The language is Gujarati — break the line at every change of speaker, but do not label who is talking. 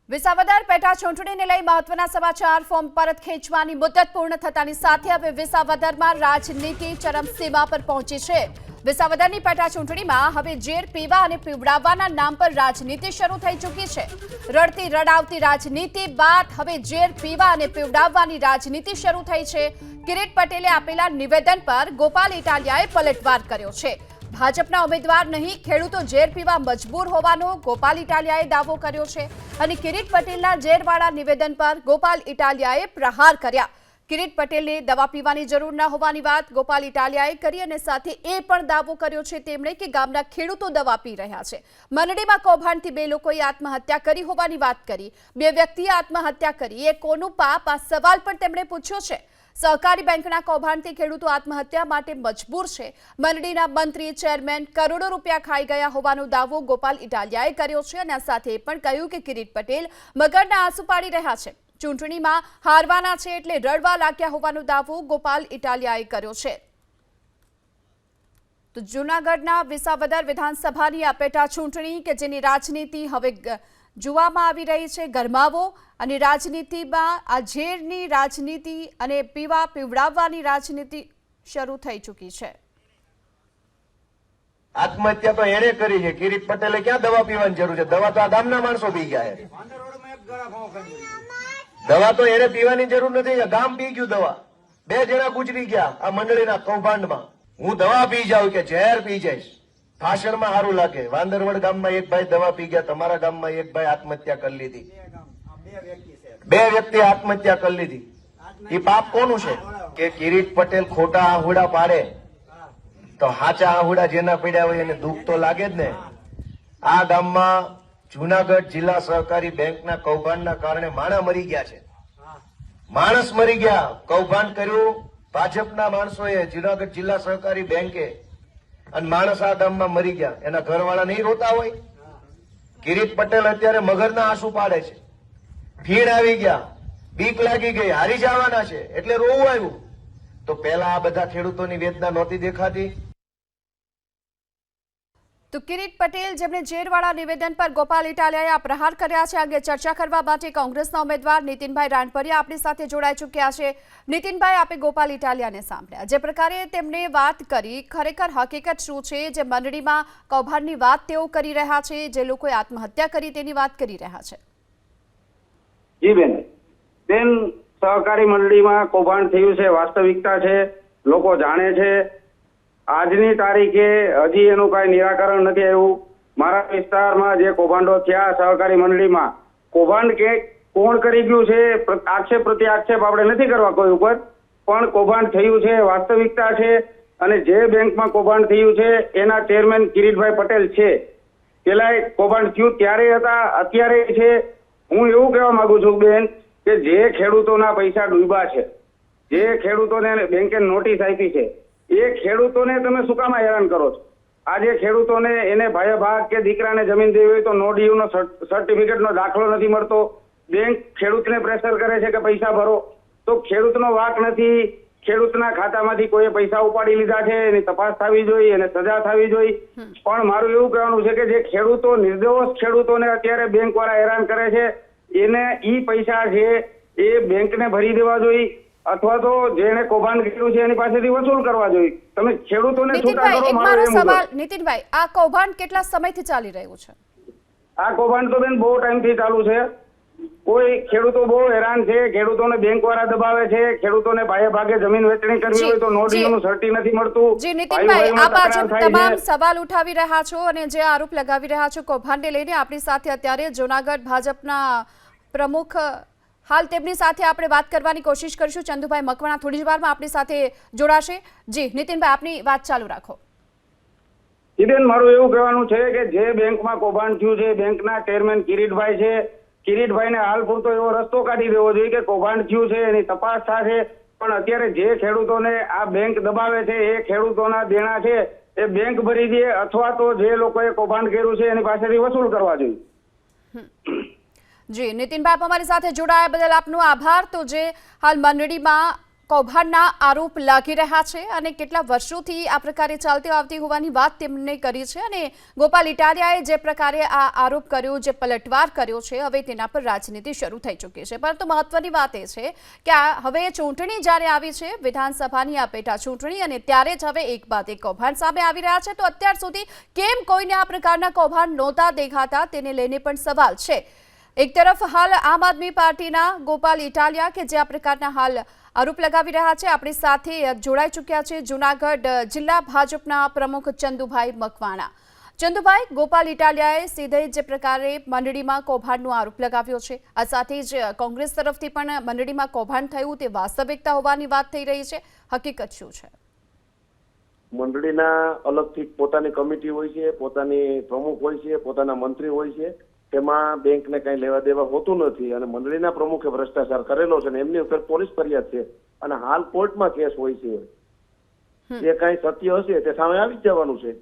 વિસાવદર પેટા ચૂંટણીને લઈ મહત્વના સમાચાર ફોર્મ પરત ખેંચવાની મુદત પૂર્ણ થતાની સાથે હવે વિસાવદરમાં રાજનીતિ ચરમસીમા પર પહોંચી છે। વિસાવદરની પેટા ચૂંટણીમાં હવે ઝેર પીવા અને પીવડાવવાના નામ પર રાજનીતિ શરૂ થઈ ચૂકી છે। રડતી રડાવતી રાજનીતિ બાદ હવે ઝેર પીવા અને પીવડાવવાની રાજનીતિ શરૂ થઈ છે। કિરીટ પટેલે આપેલા નિવેદન પર ગોપાલ ઇટાલિયાએ પલટવાર કર્યો છે। ભાજપના ઉમેદવાર નહીં ખેડૂતો ઝેર પીવા મજબૂર હોવાનો ગોપાલ ઇટાલિયાએ દાવો કર્યો છે અને કિરીટ પટેલના ઝેરવાળા નિવેદન પર ગોપાલ ઇટાલિયાએ પ્રહાર કર્યા। કિરીટ પટેલને દવા પીવાની જરૂર ન હોવાની વાત ગોપાલ ઇટાલિયાએ કરી અને સાથે એ પણ દાવો કર્યો છે તેમણે કે ગામના ખેડૂતો દવા પી રહ્યા છે। મંડળીમાં કૌભાંડથી 2 લોકોએ આત્મહત્યા કરી હોવાની વાત કરી। 2 વ્યક્તિએ આત્મહત્યા કરી એ કોનું પાપ આ સવાલ પણ તેમણે પૂછ્યો છે। सहकारी बैंकना कौभांडथी खेडूतो आत्महत्या माटे मजबूर छे। मंडळीना मंत्री चेरमेन करोड़ों रूपिया खाई गया होवानो दावो गोपाल इटालियाए कर्यो छे अने साथे पण कह्युं के किरीट पटेल मगરના आंसू पाड़ी रह्या छे। चूंटणीमां हारवाना छे एटले रडवा लाग्या होवानो दावो गोपाल इटालियाए कर्यो छे। तो जूनागढ़ना विसावदर विधानसभानी आ पेटा चूंटणी के जेनी राजनीति हवे જોવામાં આવી રહી છે। ગરમાવો અને રાજનીતિમાં આ ઝેરની રાજનીતિ અને પીવા પીવડાવવાની રાજનીતિ શરૂ થઈ ચૂકી છે।
આત્મહત્યા તો એને કરી છે। કિરીટ પટેલે ક્યાં દવા પીવાની જરૂર છે? દવા તો આ ગામના માણસો પી ગયા છે। દવા તો એને પીવાની જરૂર નથી। ગામ પી ગયું દવા। 2 જણા ગુજરી ગયા આ મંડળીના કૌભાંડમાં। હું દવા પી જાઉં કે ઝેર પી જઈશ ભાષણમાં સારું લાગે। વાંદરવડ ગામમાં એક ભાઈ દવા પી ગયા, તમારા ગામમાં એક ભાઈ આત્મહત્યા કરી લીધી। 2 વ્યક્તિ આત્મહત્યા કરી લીધી। એ પાપ કોનું છે કે કિરીટ પટેલ ખોટા આહુડા પાડે તો હાચા આહુડા જેના પડ્યા હોય એને દુઃખ તો લાગે જ ને। આ ગામમાં જૂનાગઢ જિલ્લા સહકારી બેંકના કૌભાંડના કારણે માણા મરી ગયા છે। માણસ મરી ગયા। કૌભાંડ કર્યું ભાજપના માણસોએ જૂનાગઢ જિલ્લા સહકારી બેંકે અને માણસ આ ગામમાં મરી ગયા। એના ઘરવાળા નહીં રોતા હોય? કિરીટ પટેલ અત્યારે મગરના આંસુ પાડે છે। ફીણ આવી ગયા, બીક લાગી ગઈ, હારી જવાના છે એટલે રોવું આવ્યું। તો પહેલા આ બધા ખેડૂતોની વેદના નહોતી દેખાતી?
તો કિરીટ પટેલ જેમણે ઝેરવાળા નિવેદન પર ગોપાલ ઇટાલિયાએ આ પ્રહાર કર્યા છે। અંગે ચર્ચા કરવા માટે કોંગ્રેસના ઉમેદવાર નીતિનભાઈ રાણપરિયા આપણી સાથે જોડાઈ ચૂક્યા છે। નીતિનભાઈ, આપે ગોપાલ ઇટાલિયાને સાંભળ્યા, જે પ્રકારે તેમણે વાત કરી, ખરેખર હકીકત શું છે? જે મંડળીમાં કૌભાંડની વાત તેઓ કરી રહ્યા છે, જે લોકોએ આત્મહત્યા કરી તેની વાત કરી રહ્યા છે।
જી બેન, સહકારી મંડળીમાં કૌભાંડ થયું છે, વાસ્તવિકતા છે, લોકો જાણે છે। આજની તારીખે હજી એનું કઈ નિરાકરણ નથી આવ્યું। મારા વિસ્તારમાં જે કૌભાંડો થયા સહકારી મંડળીમાં, કૌભાંડ કે કોણ કરી ગયું છે આક્ષેપ પ્રતિ આક્ષેપ આપણે નથી કરવા કોઈ ઉપર, પણ કૌભાંડ થયું છે, વાસ્તવિકતા છે। અને જે બેંકમાં કૌભાંડ થયું છે એના ચેરમેન કિરીટભાઈ પટેલ છે। પેલા કૌભાંડ થયું ત્યારે હતા, અત્યારે છે। હું એવું કહેવા માંગુ છું બેન કે જે ખેડૂતોના પૈસા ડૂબ્યા છે, જે ખેડૂતોને બેંકે નોટિસ આપી છે, એ ખેડૂતોને તમે શું કામ હેરાન કરો છો? આજે ખેડૂતોને એને ભાઈ ભાગ કે દીકરાને જમીન દેવી હોય તો નો ડીયુનો સર્ટિફિકેટનો દાખલો નથી મળતો। બેંક ખેડૂતને પ્રેશર કરે છે કે પૈસા ભરો, તો ખેડૂતનો વાક નથી। ખેડૂતના ખાતામાંથી કોઈ પૈસા ઉપાડી લીધા છે, એની તપાસ થવી જોઈએ, એને સજા થવી જોઈએ। પણ મારું એવું કહેવાનું છે કે જે ખેડૂતો, નિર્દોષ ખેડૂતોને અત્યારે બેંક વાળા હેરાન કરે છે, એને ઈ પૈસા છે એ બેંકને ભરી દેવા જોઈએ, અથવા તો જેને કૌભાંડ કર્યું છે એની પાસેથી વસૂલ કરવા જોઈએ। તમે ખેડૂતોને છૂટા કરો।
મારો સવાલ નીતિનભાઈ, આ કૌભાંડ કેટલા સમયથી ચાલી રહ્યું છે?
આ કૌભાંડ તો બેન બહુ ટાઈમથી ચાલુ છે। કોઈ ખેડૂતો બહુ હેરાન છે, ખેડૂતોને બેંક વાળા દબાવે છે, ખેડૂતોને ભાગે ભાગે જમીન વેચણી કરવી હોય તો નો ડીયુનું સર્ટી નથી મળતું।
જી નીતિનભાઈ, આપ આજે તમામ સવાલ ઉઠાવી રહ્યા છો અને જે આરોપ લગાવી રહ્યા છો કૌભાંડને લઈને, આપણી સાથે અત્યારે જૂનાગઢ ભાજપના પ્રમુખ હાલ તેમની સાથે આપણે વાત કરવાની કોશિશ કરીશું। ચંદુભાઈ મકવાણા થોડી જ વારમાં આપણી સાથે જોડાશે। જી નીતિનભાઈ, આપની વાત ચાલુ રાખો।
બેન, મારું એવું કહેવાનું છે કે જે બેંકમાં કૌભાંડ થયું છે, બેંકના ચેરમેન કિરીટભાઈ છે, કિરીટભાઈને હાલ પૂરતો એવો રસ્તો કાઢી દેવો જોઈએ કે કૌભાંડ થયું છે એની તપાસ થશે। પણ અત્યારે જે ખેડૂતોને આ બેંક દબાવે છે એ ખેડૂતોના દેણા છે એ બેંક ભરી દે, અથવા તો જે લોકોએ કૌભાંડ કર્યું છે એની પાસેથી વસૂલ કરવા જોઈએ।
જી નીતિનભાઈ, અમારી સાથે જોડાયા બદલ આપનો આભાર। તો જે હાલ મંડળીમાં કૌભાંડના આરોપ લાગી રહ્યા છે અને કેટલા વર્ષોથી આ પ્રકારે ચાલતી આવતી હોવાની વાત તેમણે કરી છે અને ગોપાલ ઇટાલિયાએ જે પ્રકારે આ આરોપ કર્યો, જે પલટવાર કર્યો છે, હવે તેના પર રાજનીતિ શરૂ થઈ ચૂકી છે. પરંતુ મહત્વની વાત એ છે કે હવે ચૂંટણી જ્યારે આવી છે, વિધાનસભાની આ પેટા ચૂંટણી, અને ત્યારે જ હવે એક બાદ એક કૌભાંડ સામે આવી રહ્યા છે. તો અત્યાર સુધી કેમ કોઈને આ પ્રકારના કૌભાંડ નહોતા દેખાતા તેને લઈને પણ સવાલ છે. એક તરફ હાલ આમ આદમી પાર્ટીના ગોપાલ ઇટાલિયા કે જે આ પ્રકારના હાલ આરોપ લગાવી રહ્યા છે, આપણી સાથે જોડાઈ ચૂક્યા છે જૂનાગઢ જિલ્લા ભાજપના પ્રમુખ ચંદુભાઈ મકવાણા. ચંદુભાઈ, ગોપાલ ઇટાલિયાએ સીધે જે પ્રકારે મંડળીમાં કૌભાંડનો આરોપ લગાવ્યો છે, આ સાથે જ કોંગ્રેસ તરફથી પણ મંડળીમાં કૌભાંડ થયું તે વાસ્તવિકતા હોવાની વાત થઈ રહી છે. હકીકત શું છે?
મંડળીના અલગથી પોતાની કમિટી હોય છે, પોતાની પ્રમુખ હોય છે, પોતાના મંત્રી હોય છે. તેમાં બેંકને કઈ લેવા દેવા હોતું નથી અને મંડળીના પ્રમુખે ભ્રષ્ટાચાર કરેલો છે અને એમની ઉપર પોલીસ ફરિયાદ છે અને હાલ કોર્ટમાં કેસ હોય છે. જે કઈ સત્ય હશે તે સામે આવી જ જવાનું છે.